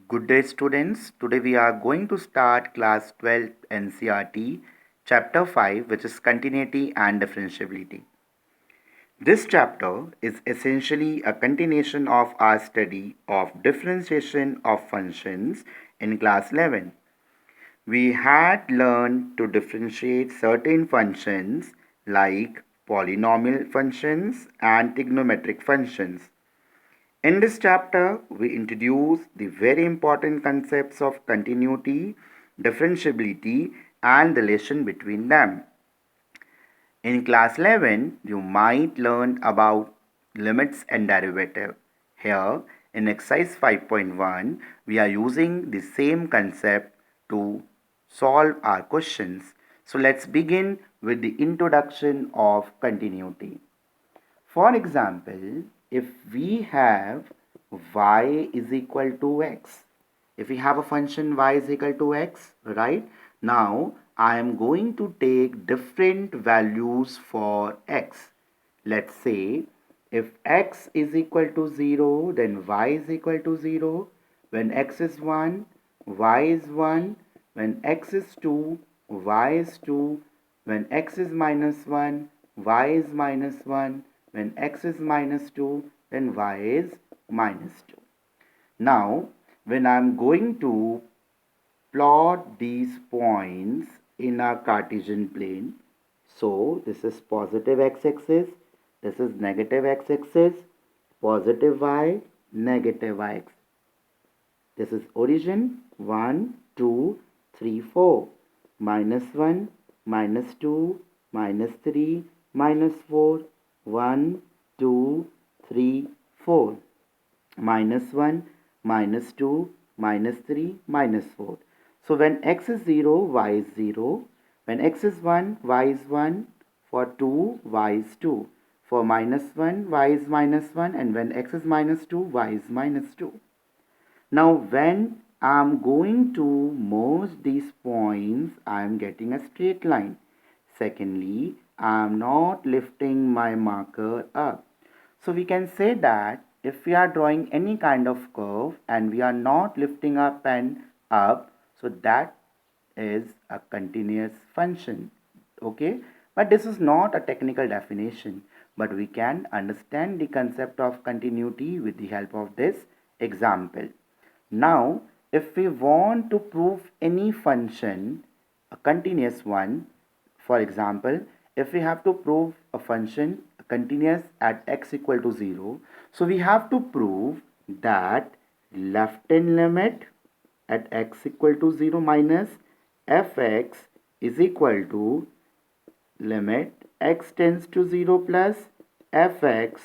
Good day, students. Today we are going to start class 12 NCRT, chapter 5, which is continuity and differentiability. This chapter is essentially a continuation of our study of differentiation of functions in class 11. We had learned to differentiate certain functions like polynomial functions and trigonometric functions. In this chapter, we introduce the very important concepts of continuity, differentiability, and relation between them. In class 11, you might learn about limits and derivative. Here, in exercise 5.1, we are using the same concept to solve our questions. So let's begin with the introduction of continuity. For example, if we have y is equal to x, if we have a function y is equal to x, right? Now, I am going to take different values for x. Let's say if x is equal to 0, then y is equal to 0. When x is 1, y is 1. When x is 2, y is 2. When x is minus 1, y is minus 1. When x is minus 2, then y is minus 2. Now, when I am going to plot these points in a Cartesian plane, so this is positive x-axis, this is negative x-axis, positive y, negative y-axis. This is origin 1, 2, 3, 4. Minus 1, minus 2, minus 3, minus 4. 1, 2, 3, 4. Minus 1, minus 2, minus 3, minus 4. So when x is 0, y is 0. When x is 1, y is 1. For 2, y is 2. For minus 1, y is minus 1. And when x is minus 2, y is minus 2. Now when I am going to merge these points, I am getting a straight line. Secondly, I am not lifting my marker up. So we can say that if we are drawing any kind of curve and we are not lifting our pen up, so that is a continuous function. Okay, but this is not a technical definition, but we can understand the concept of continuity with the help of this example. Now, if we want to prove any function, a continuous one, for example, if we have to prove a function continuous at x equal to 0, so we have to prove that left hand limit at x equal to 0 minus fx is equal to limit x tends to 0 plus fx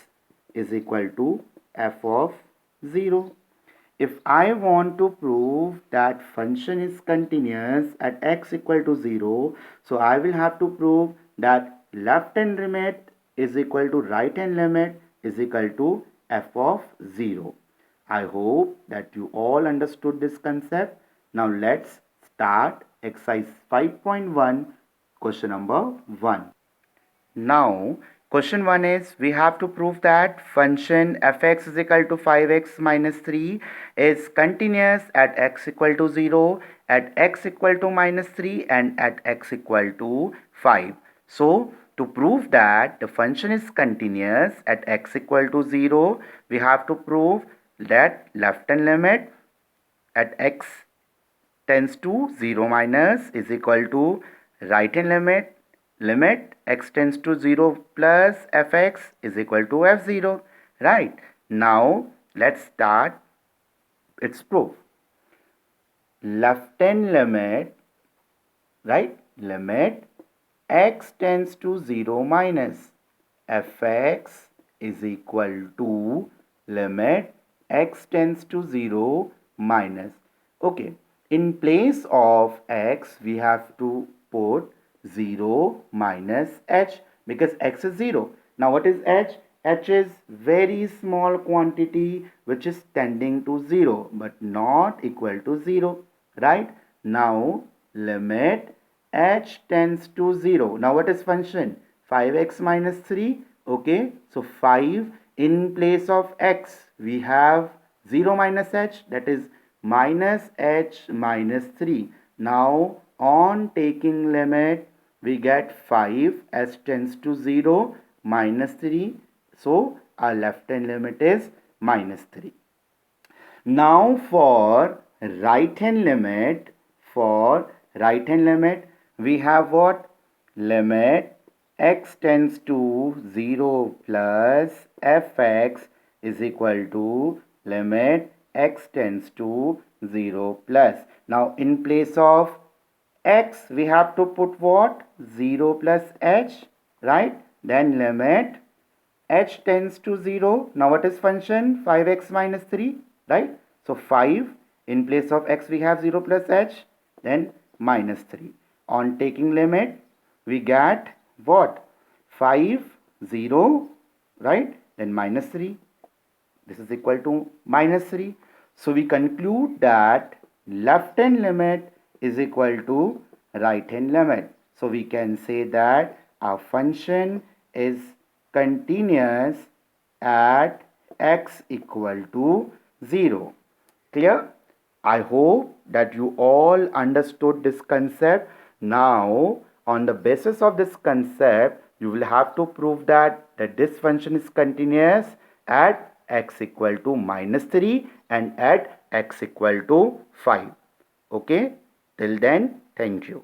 is equal to f of 0. If I want to prove that function is continuous at x equal to 0, so I will have to prove that left hand limit is equal to right hand limit is equal to f of 0. I hope that you all understood this concept. Now let's start exercise 5.1, question number 1. Now, question 1 is we have to prove that function fx is equal to 5x minus 3 is continuous at x equal to 0, at x equal to minus 3 and at x equal to 5. So, to prove that the function is continuous at x equal to 0, we have to prove that left hand limit at x tends to 0 minus is equal to right hand limit x tends to 0 plus fx is equal to f0. Right. Now let's start its proof. Left hand limit, right, limit x tends to 0 minus fx is equal to limit x tends to 0 minus. Okay, in place of x we have to put 0 minus h because x is 0. Now what is h? H is very small quantity which is tending to 0 but not equal to 0. Right? Now limit h tends to 0. Now what is function? 5x minus 3. Okay, so 5 in place of x we have 0 minus h, that is minus h minus 3. Now on taking limit we get 5 as tends to 0 minus 3. So our left hand limit is minus 3. Now for right hand limit, we have what? Limit x tends to 0 plus fx is equal to limit x tends to 0 plus. Now in place of x we have to put what? 0 plus h, right? Then limit h tends to 0. Now what is function? 5x minus 3, right? So 5 in place of x we have 0 plus h, then minus 3. On taking limit we get what? 5, 0, right? Then minus 3. This is equal to minus 3. So we conclude that left hand limit is equal to right hand limit. So we can say that our function is continuous at x equal to 0. Clear? I hope that you all understood this concept. Now, on the basis of this concept, you will have to prove that this function is continuous at x equal to minus 3 and at x equal to 5. Okay? Till then, thank you.